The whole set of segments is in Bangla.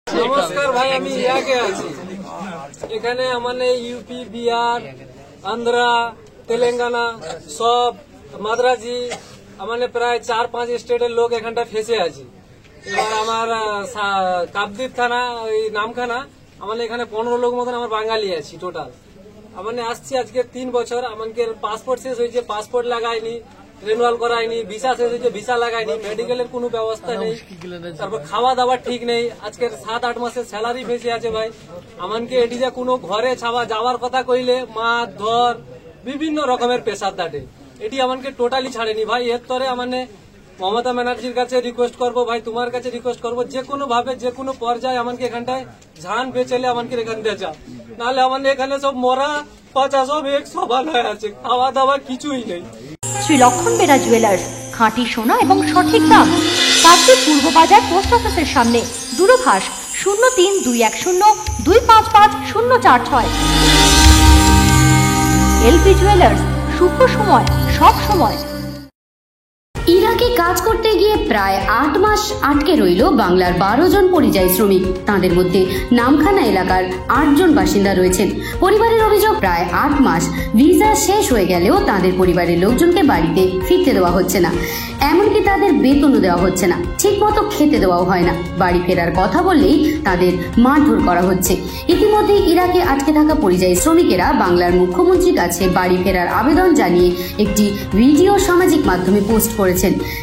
নমস্কার ভাই, আমি ইয়াকে আছি। এখানে আমাদের ইউপি, বিহার, আন্ধ্রা, তেলেঙ্গানা সব মাদ্রাজি আমাদের প্রায় 4-5 স্টেটের লোক এখানটা ফেসে আছে। এবার আমার কাকদ্বীপ থানা ওই নামখানা আমাদের এখানে 15 লোক মতন আমার বাঙালি আছি টোটাল। আমাদের আসছি আজকে 3 বছর। আমাদের পাসপোর্ট শেষ হয়েছে, পাসপোর্ট লাগাইনি, রিনুয়াল করাইনি, ভিসা শেষ হয়েছে, ভিসা লাগাইনি, মেডিকেলের কোনো ব্যবস্থা নেই, তারপর খাওয়া দাওয়া ঠিক নেই। আজকের 7-8 মাসের স্যালারি ফেসে আছে ভাই। আমাকে এটিতে কোনো ঘরে ছাওয়া যাওয়ার কথা কইলে মার ধর বিভিন্ন রকমের পেশার দাটে, এটি আমাকে টোটালি ছাড়েনি ভাই। এর তরে মানে মমতা ব্যানার্জির কাছে রিকোয়েস্ট করবো ভাই, তোমার কাছে রিকোয়েস্ট করবো, যে কোনো ভাবে যে কোনো পর্যায়ে আমাকে এখানটায় ঝান বেচেলে আমাকে এখান দিয়ে যা, নাহলে আমাদের এখানে সব মরা পচা সব এক সবাল হয়ে আছে, খাওয়া দাওয়া কিছুই নেই। শ্রী লক্ষণ বেরা জুয়েলার্স, খাঁটি সোনা এবং সঠিক দাম। কাকদ্বীপ পূর্ব বাজার পোস্ট অফিসের সামনে, দূরভাষ 03-210-255-046। এলপি জুয়েলার্স, শুভ সময় সব সময়। ইরাকে কাজ করতে গিয়ে প্রায় 8 মাস আটকে রইল বাংলার 12 জন পরিযায়ী শ্রমিক। তাদের মধ্যে নামখানা এলাকার 8 জন বাসিন্দা রয়েছেন। পরিবারের অভিযোগ, প্রায় 8 মাস ভিসা শেষ হয়ে গেলেও তাদের পরিবারের লোকজনকে বাড়িতে ফিরতে দেওয়া হচ্ছে না, এমনকি তাদের বেতনও দেওয়া হচ্ছে না, ঠিক মতো খেতে দেওয়াও হয় না। বাড়ি ফেরার কথা বললেই তাদের মারধর করা হচ্ছে। ইতিমধ্যে ইরাকে আটকে থাকা পরিযায়ী শ্রমিকেরা বাংলার মুখ্যমন্ত্রীর কাছে বাড়ি ফেরার আবেদন জানিয়ে একটি ভিডিও সামাজিক মাধ্যমে পোস্ট করেছেন।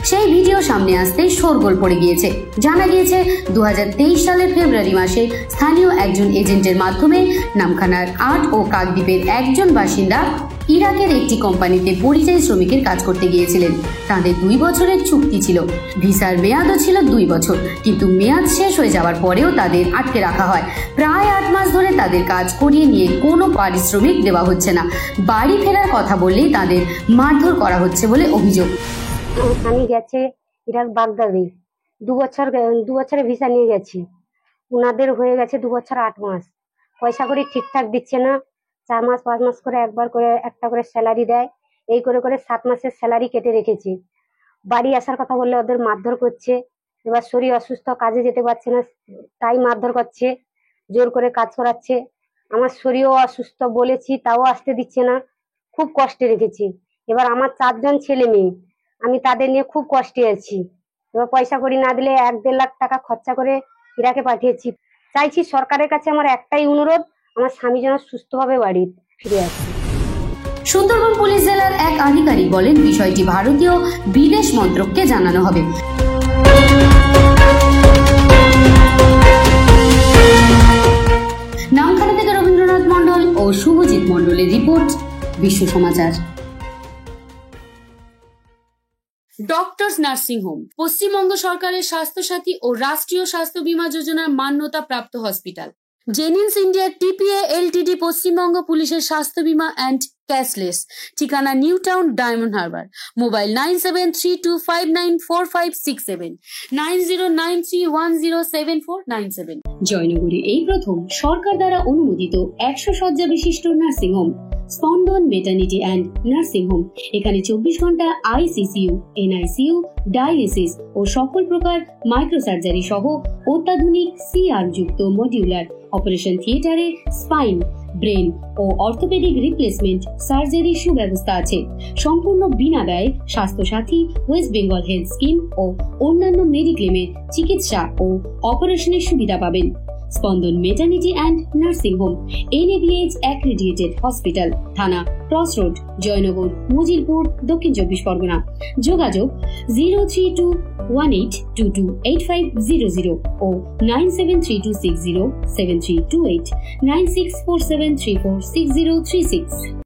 সেই ভিডিও সামনে আসতেই শোরগোল পড়ে গিয়েছে। জানা গিয়েছে 2023 সালের ফেব্রুয়ারি মাসে স্থানীয় একজন এজেন্টের মাধ্যমে নামখানার 8 ও কাকদ্বীপের একজন বাসিন্দা ইরাকের একটি কোম্পানিতে পরিযায়ী শ্রমিকের কাজ করতে গিয়েছিলেন। তাদের 2 বছরের চুক্তি ছিল, ভিসার মেয়াদও ছিল 2 বছর, কিন্তু মেয়াদ শেষ হয়ে যাওয়ার পরেও তাদের আটকে রাখা হয়। প্রায় 8 মাস ধরে তাদের কাজ করিয়ে নিয়ে কোনো পারিশ্রমিক দেওয়া হচ্ছে না। বাড়ি ফেরার কথা বললেই তাদের মারধর করা হচ্ছে বলে অভিযোগ। আমি গেছে ইরাক বাগদাদি 2 বছরের ভিসা নিয়ে গেছি। ওনাদের হয়ে গেছে 2 বছর 8 মাস। পয়সা করে ঠিকঠাক দিচ্ছে না। 4 মাস 5 মাস করে একবার করে একটা করে স্যালারি দেয়। এই করে করে 7 মাসের স্যালারি কেটে রেখেছি। বাড়ি আসার কথা বললে ওদের মারধর করছে। এবার শরীর অসুস্থ, কাজে যেতে পারছে না, তাই মারধর করছে, জোর করে কাজ করাচ্ছে। আমার শরীরও অসুস্থ, বলেছি তাও আসতে দিচ্ছে না। খুব কষ্টে রেখেছি। এবার আমার 4 জন ছেলে মেয়ে, আমি তাদের নিয়ে খুব কষ্টে আছি। এবার পয়সা করি না দিলে 1-1.5 লাখ টাকা খরচা করে ইরাকে পাঠিয়েছি। চাইছি সরকারের কাছে আমার একটাই অনুরোধ, আমার স্বামী যেন সুস্থভাবে বাড়ি ফিরে আসে। সুন্দরবন পুলিশ জেলার এক আধিকারিক বলেন, বিষয়টি ভারতীয় বিদেশ মন্ত্রককে জানানো হবে। নামখানা থেকে রবীন্দ্রনাথ মণ্ডল ও শুভজিৎ মণ্ডলের রিপোর্ট, বিশ্ব সমাচার। ডক্টরস নার্সিং হোম পশ্চিমবঙ্গ সরকারের স্বাস্থ্যসাথী ও রাষ্ট্রীয় স্বাস্থ্য বীমা যোজনার মান্যতা প্রাপ্ত hospital. Genins India TPA Ltd Paschimbanga পুলিশের স্বাস্থ্য বীমা অ্যান্ড ক্যাশলেস। ঠিকানা new town, diamond Harbour. Mobile 9732594567, 9093107497। জয়নগরে এই প্রথম সরকার দ্বারা অনুমোদিত 100 শয্যা বিশিষ্ট নার্সিং হোম, স্পন্দন মেটার্নিটি অ্যান্ড নার্সিং হোম। এখানে 24 ঘন্টা আইসিসিইউ, এনআইসিইউ, ডায়ালিসিস ও সকল প্রকার মাইক্রোসার্জারি সহ অত্যাধুনিক সিআর যুক্ত মডিউলার অপারেশন থিয়েটারে স্পাইন, ব্রেন ও অর্থোপেডিক রিপ্লেসমেন্ট সার্জারি সুব্যবস্থা আছে। সম্পূর্ণ বিনা ব্যয় স্বাস্থ্য সাথী, ওয়েস্ট বেঙ্গল হেলথ স্কিম ও অন্যান্য মেডিক্লেমের চিকিৎসা ও অপারেশনের সুবিধা পাবেন। স্পন্দন maternity and nursing home, NABH accredited hospital, থানা ক্রস রোড, জয়নগর, মজিলপুর, দক্ষিণ 24 পরগনা। যোগাযোগ 03218228500 ও 9732607328, 9647346036।